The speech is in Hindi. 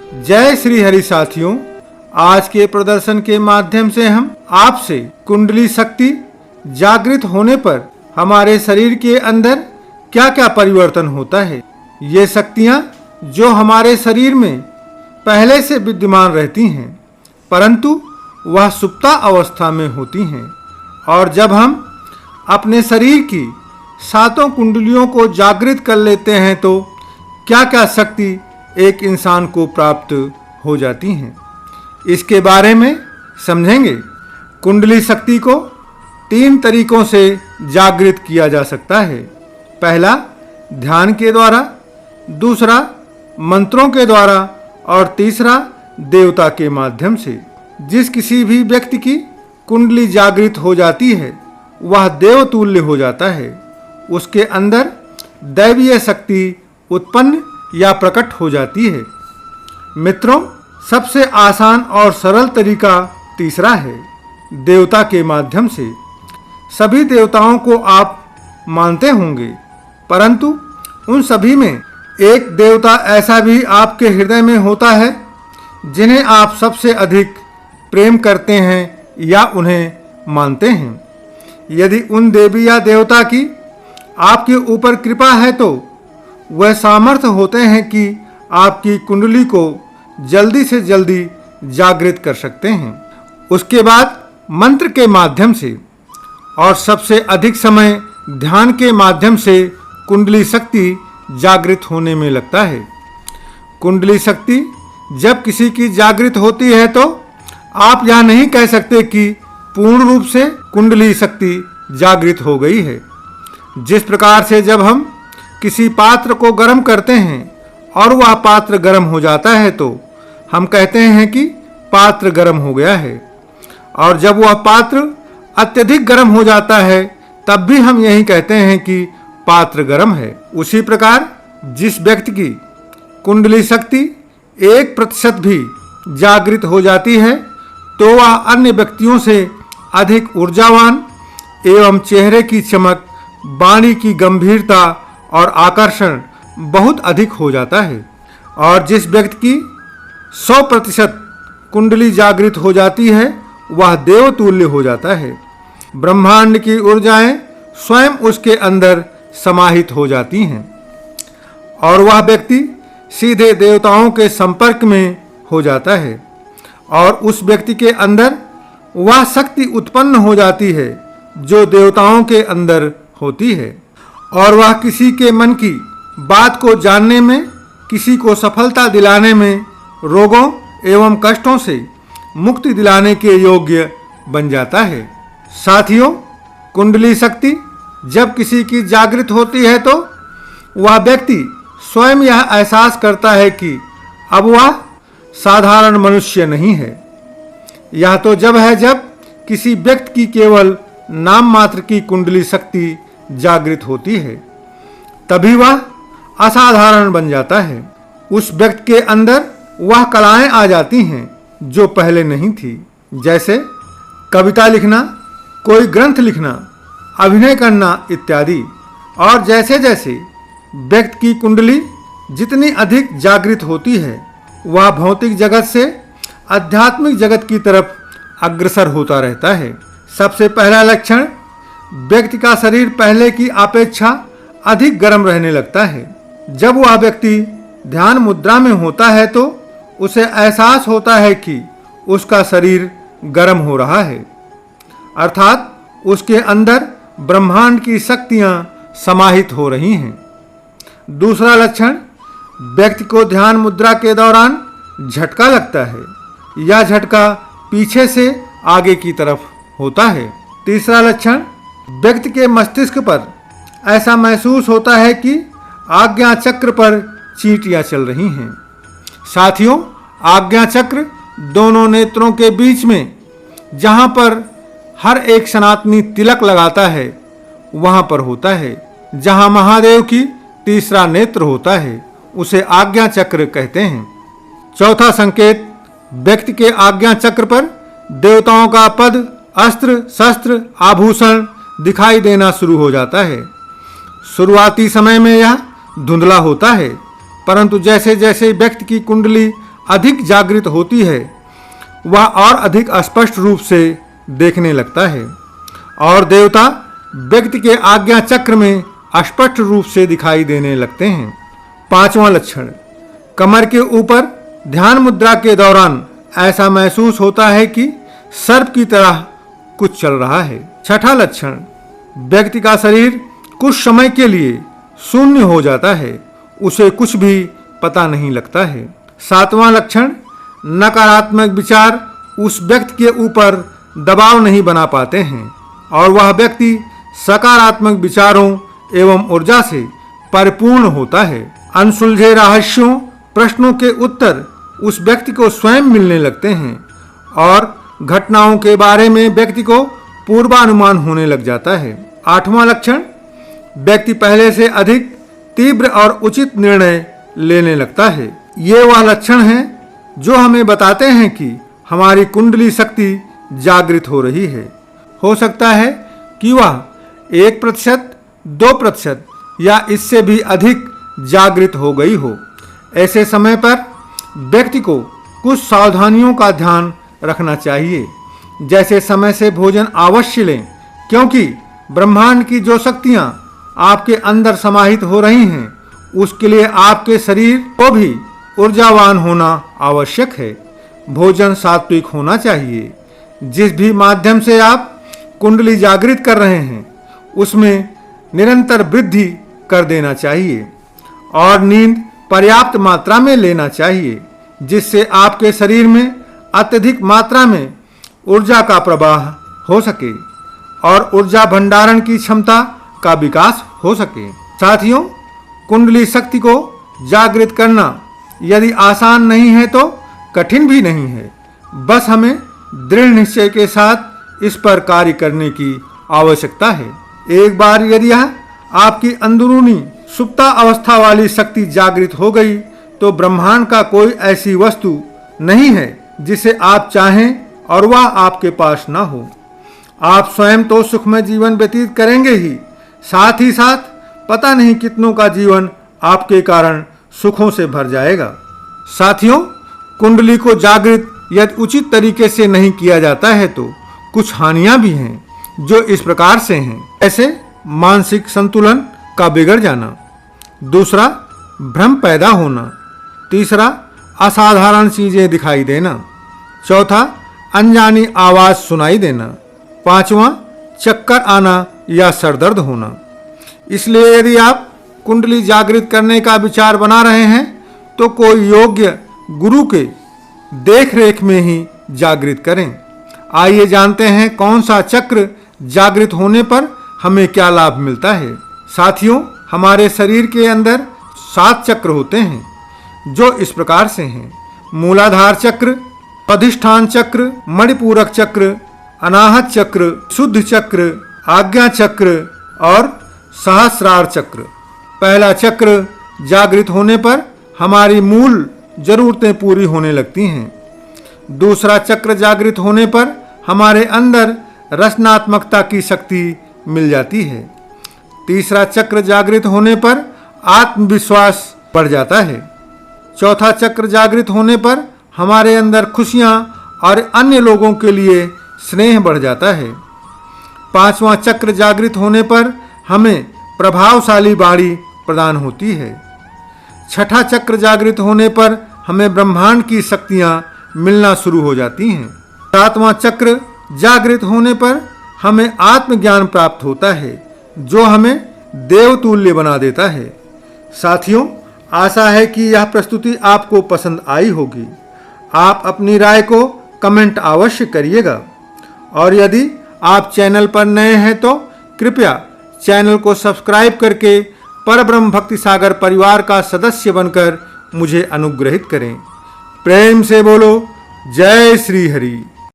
जय श्री हरि साथियों, आज के प्रदर्शन के माध्यम से हम आपसे कुंडली शक्ति जागृत होने पर हमारे शरीर के अंदर क्या क्या परिवर्तन होता है। ये शक्तियाँ जो हमारे शरीर में पहले से विद्यमान रहती हैं, परंतु वह सुप्ता अवस्था में होती हैं, और जब हम अपने शरीर की सातों कुंडलियों को जागृत कर लेते हैं तो क्या क्या शक्ति एक इंसान को प्राप्त हो जाती हैं, इसके बारे में समझेंगे। कुंडली शक्ति को 3 तरीकों से जागृत किया जा सकता है। पहला ध्यान के द्वारा, दूसरा मंत्रों के द्वारा और तीसरा देवता के माध्यम से। जिस किसी भी व्यक्ति की कुंडली जागृत हो जाती है वह देवतुल्य हो जाता है। उसके अंदर दैवीय शक्ति उत्पन्न या प्रकट हो जाती है। मित्रों, सबसे आसान और सरल तरीका तीसरा है, देवता के माध्यम से। सभी देवताओं को आप मानते होंगे, परंतु उन सभी में एक देवता ऐसा भी आपके हृदय में होता है जिन्हें आप सबसे अधिक प्रेम करते हैं या उन्हें मानते हैं। यदि उन देवी या देवता की आपके ऊपर कृपा है तो वह सामर्थ्य होते हैं कि आपकी कुंडली को जल्दी से जल्दी जागृत कर सकते हैं। उसके बाद मंत्र के माध्यम से और सबसे अधिक समय ध्यान के माध्यम से कुंडली शक्ति जागृत होने में लगता है। कुंडली शक्ति जब किसी की जागृत होती है तो आप यह नहीं कह सकते कि पूर्ण रूप से कुंडली शक्ति जागृत हो गई है। जिस प्रकार से जब हम किसी पात्र को गर्म करते हैं और वह पात्र गर्म हो जाता है तो हम कहते हैं कि पात्र गर्म हो गया है, और जब वह पात्र अत्यधिक गर्म हो जाता है तब भी हम यही कहते हैं कि पात्र गर्म है। उसी प्रकार जिस व्यक्ति की कुंडली शक्ति 1% भी जागृत हो जाती है तो वह अन्य व्यक्तियों से अधिक ऊर्जावान एवं चेहरे की चमक, वाणी की गंभीरता और आकर्षण बहुत अधिक हो जाता है। और जिस व्यक्ति की 100% कुंडली जागृत हो जाती है वह देवतुल्य हो जाता है। ब्रह्मांड की ऊर्जाएं स्वयं उसके अंदर समाहित हो जाती हैं और वह व्यक्ति सीधे देवताओं के संपर्क में हो जाता है, और उस व्यक्ति के अंदर वह शक्ति उत्पन्न हो जाती है जो देवताओं के अंदर होती है, और वह किसी के मन की बात को जानने में, किसी को सफलता दिलाने में, रोगों एवं कष्टों से मुक्ति दिलाने के योग्य बन जाता है। साथियों, कुंडली शक्ति जब किसी की जागृत होती है तो वह व्यक्ति स्वयं यह एहसास करता है कि अब वह साधारण मनुष्य नहीं है। यह तो जब है जब किसी व्यक्ति की केवल नाम मात्र की कुंडली शक्ति जागृत होती है, तभी वह असाधारण बन जाता है। उस व्यक्ति के अंदर वह कलाएं आ जाती हैं जो पहले नहीं थी, जैसे कविता लिखना, कोई ग्रंथ लिखना, अभिनय करना इत्यादि। और जैसे जैसे व्यक्ति की कुंडली जितनी अधिक जागृत होती है वह भौतिक जगत से आध्यात्मिक जगत की तरफ अग्रसर होता रहता है। सबसे पहला लक्षण, व्यक्ति का शरीर पहले की अपेक्षा अधिक गर्म रहने लगता है। जब वह व्यक्ति ध्यान मुद्रा में होता है तो उसे एहसास होता है कि उसका शरीर गर्म हो रहा है, अर्थात उसके अंदर ब्रह्मांड की शक्तियां समाहित हो रही हैं। दूसरा लक्षण, व्यक्ति को ध्यान मुद्रा के दौरान झटका लगता है। यह झटका पीछे से आगे की तरफ होता है। तीसरा लक्षण, व्यक्ति के मस्तिष्क पर ऐसा महसूस होता है कि आज्ञा चक्र पर चींटियां चल रही हैं। साथियों, आज्ञा चक्र दोनों नेत्रों के बीच में जहां पर हर एक सनातनी तिलक लगाता है वहां पर होता है। जहां महादेव की तीसरा नेत्र होता है उसे आज्ञा चक्र कहते हैं। चौथा संकेत, व्यक्ति के आज्ञा चक्र पर देवताओं का पद, अस्त्र, शस्त्र, आभूषण दिखाई देना शुरू हो जाता है। शुरुआती समय में यह धुंधला होता है, परंतु जैसे जैसे व्यक्ति की कुंडली अधिक जागृत होती है वह और अधिक स्पष्ट रूप से देखने लगता है और देवता व्यक्ति के आज्ञा चक्र में स्पष्ट रूप से दिखाई देने लगते हैं। 5वां लक्षण, कमर के ऊपर ध्यान मुद्रा के दौरान ऐसा महसूस होता है कि सर्प की तरह कुछ चल रहा है। 6वां लक्षण, व्यक्ति का शरीर कुछ समय के लिए शून्य हो जाता है, उसे कुछ भी पता नहीं लगता है। 7वां लक्षण, नकारात्मक विचार उस व्यक्ति के ऊपर दबाव नहीं बना पाते हैं और वह व्यक्ति सकारात्मक विचारों एवं ऊर्जा से परिपूर्ण होता है। अनसुलझे रहस्यों प्रश्नों के उत्तर उस व्यक्ति को स्वयं मिलने लगते हैं और घटनाओं के बारे में व्यक्ति को पूर्वानुमान होने लग जाता है। 8वां लक्षण, व्यक्ति पहले से अधिक तीव्र और उचित निर्णय लेने लगता है। ये वह लक्षण हैं जो हमें बताते हैं कि हमारी कुंडली शक्ति जागृत हो रही है। हो सकता है कि वह 1%, 2% या इससे भी अधिक जागृत हो गई हो। ऐसे समय पर व्यक्ति को कुछ सावधानियों का ध्यान रखना चाहिए, जैसे समय से भोजन अवश्य लें, क्योंकि ब्रह्मांड की जो शक्तियाँ आपके अंदर समाहित हो रही हैं उसके लिए आपके शरीर को भी ऊर्जावान होना आवश्यक है। भोजन सात्विक होना चाहिए। जिस भी माध्यम से आप कुंडली जागृत कर रहे हैं उसमें निरंतर वृद्धि कर देना चाहिए और नींद पर्याप्त मात्रा में लेना चाहिए, जिससे आपके शरीर में अत्यधिक मात्रा में ऊर्जा का प्रवाह हो सके और ऊर्जा भंडारण की क्षमता का विकास हो सके। साथियों, कुंडली शक्ति को जागृत करना यदि आसान नहीं है तो कठिन भी नहीं है। बस हमें दृढ़ निश्चय के साथ इस पर कार्य करने की आवश्यकता है। एक बार यदि यह आपकी अंदरूनी सुप्ता अवस्था वाली शक्ति जागृत हो गई तो ब्रह्मांड का कोई ऐसी वस्तु नहीं है जिसे आप चाहें और वह आपके पास ना हो। आप स्वयं तो सुखमय जीवन व्यतीत करेंगे ही साथ पता नहीं कितनों का जीवन आपके कारण सुखों से भर जाएगा। साथियों, कुंडली को जागृत यदि उचित तरीके से नहीं किया जाता है तो कुछ हानियां भी हैं जो इस प्रकार से हैं। ऐसे मानसिक संतुलन का बिगड़ जाना, दूसरा भ्रम पैदा होना, तीसरा असाधारण चीजें दिखाई देना, चौथा अनजानी आवाज सुनाई देना, पांचवा चक्कर आना या सरदर्द होना। इसलिए यदि आप कुंडली जागृत करने का विचार बना रहे हैं तो कोई योग्य गुरु के देख रेख में ही जागृत करें। आइए जानते हैं कौन सा चक्र जागृत होने पर हमें क्या लाभ मिलता है। साथियों, हमारे शरीर के अंदर 7 चक्र होते हैं जो इस प्रकार से हैं: मूलाधार चक्र, अधिष्ठान चक्र, मणिपूरक चक्र, अनाहत चक्र, शुद्ध चक्र, आज्ञा चक्र और सहस्रार चक्र। पहला चक्र जागृत होने पर हमारी मूल जरूरतें पूरी होने लगती हैं। दूसरा चक्र जागृत होने पर हमारे अंदर रचनात्मकता की शक्ति मिल जाती है। तीसरा चक्र जागृत होने पर आत्मविश्वास बढ़ जाता है। चौथा चक्र जागृत होने पर हमारे अंदर खुशियां और अन्य लोगों के लिए स्नेह बढ़ जाता है। पांचवा चक्र जागृत होने पर हमें प्रभावशाली वाणी प्रदान होती है। छठा चक्र जागृत होने पर हमें ब्रह्मांड की शक्तियां मिलना शुरू हो जाती हैं। सातवां चक्र जागृत होने पर हमें आत्मज्ञान प्राप्त होता है जो हमें देवतुल्य बना देता है। साथियों, आशा है कि यह प्रस्तुति आपको पसंद आई होगी। आप अपनी राय को कमेंट अवश्य करिएगा और यदि आप चैनल पर नए हैं तो कृपया चैनल को सब्सक्राइब करके परब्रह्म भक्ति सागर परिवार का सदस्य बनकर मुझे अनुग्रहित करें। प्रेम से बोलो जय श्री हरि।